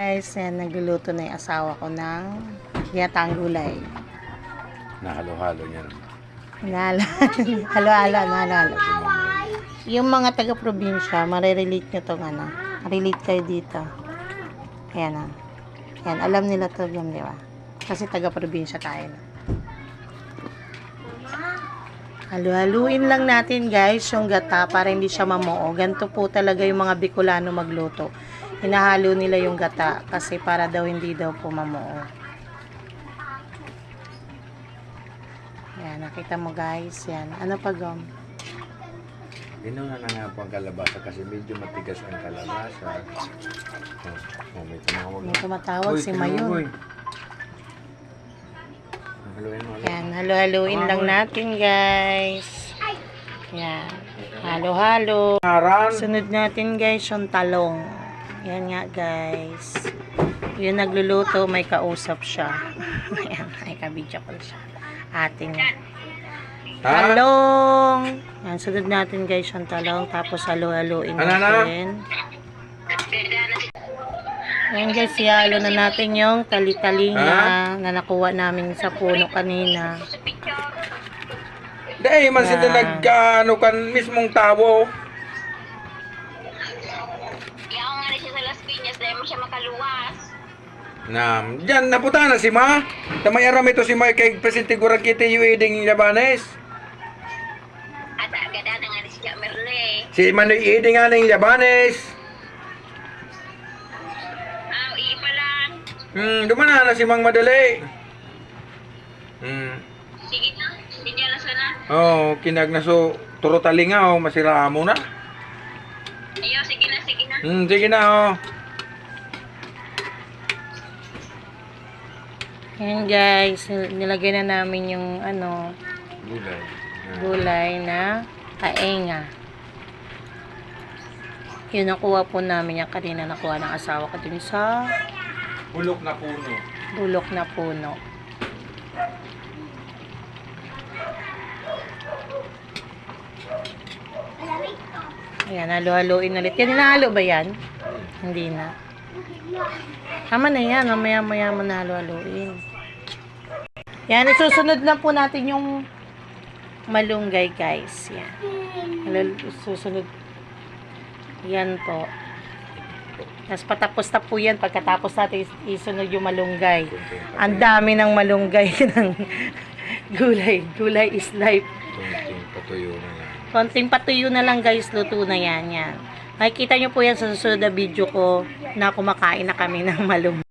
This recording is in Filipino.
Guys, yan, nagluluto na yung asawa ko ng ginataang gulay. Nahalo-halo niya naman. Halo-halo. Yung mga taga-probinsya, marirelate nyo itong ano. Relate kayo dito. Ayan ah. Yan, alam nila to yung, di ba? Kasi taga-probinsya tayo. Halo-haluin lang natin guys yung gata para hindi siya mamuo. Ganito po talaga yung mga Bicolano magluto. Hinahalo nila yung gata kasi para daw hindi daw po mamuo. Yan, nakita mo guys. Yan. Ano pa gom? Ginawa na nga po ang kalabasa kasi medyo matigas ang kalabasa. May tumawag. May tumatawag si Mayon. Haluin mo. Yan, halo-haluin lang natin guys. Yan. Halo-halo. Sunod natin guys yung talong. Yan nga guys. Yung nagluluto, may kausap siya. Ayan, ay kabidya ko siya. Ating talong. Yan, sunod natin guys yung talong. Tapos halo-haluin natin. Yan guys, ihalo na natin yung tali-talinga na nakuha namin sa puno kanina. Dahil man sila nagkaano kan mismong tao. Iyaw nga na siya sa Las Piñas dahil mo siya makaluwas. Diyan napunta na si Ma. Tamay aram ito si Ma kay Presidente Gurakite yung eding Labanes. At agada na nga ni siya Merle. Si Manoy eding nga ng Labanes. Aw, iipa lang. Dumana na si Mang Madali. Sige na, hindi niya lang sana. Oh, kinag na so turo talinga oh, masira mo na. Ayaw, sige na, sige na. Sige na oh. Yan guys, nilagay na namin yung ano, gulay na kaenga. Yun nakuha po namin yung kanina nakuha ng asawa ko dun sa Bulok na puno. bulok na puno. Ayan, halo-haloin ulit. Yan, hinahalo ba yan? Hindi na. Tama na yan. Mamaya-maya mo na halo-haloin. Yan, isusunod na po natin yung malunggay, guys. Yan. Susunod. Yan po. Tapos patapos na po yan. Pagkatapos natin isunod yung malunggay. Ang dami ng malunggay ng gulay. Gulay is life. Patuyo na lang. Konting patuyo na lang guys, luto na yan. Makikita nyo po yan sa susunod na video ko na kumakain na kami ng malunggay.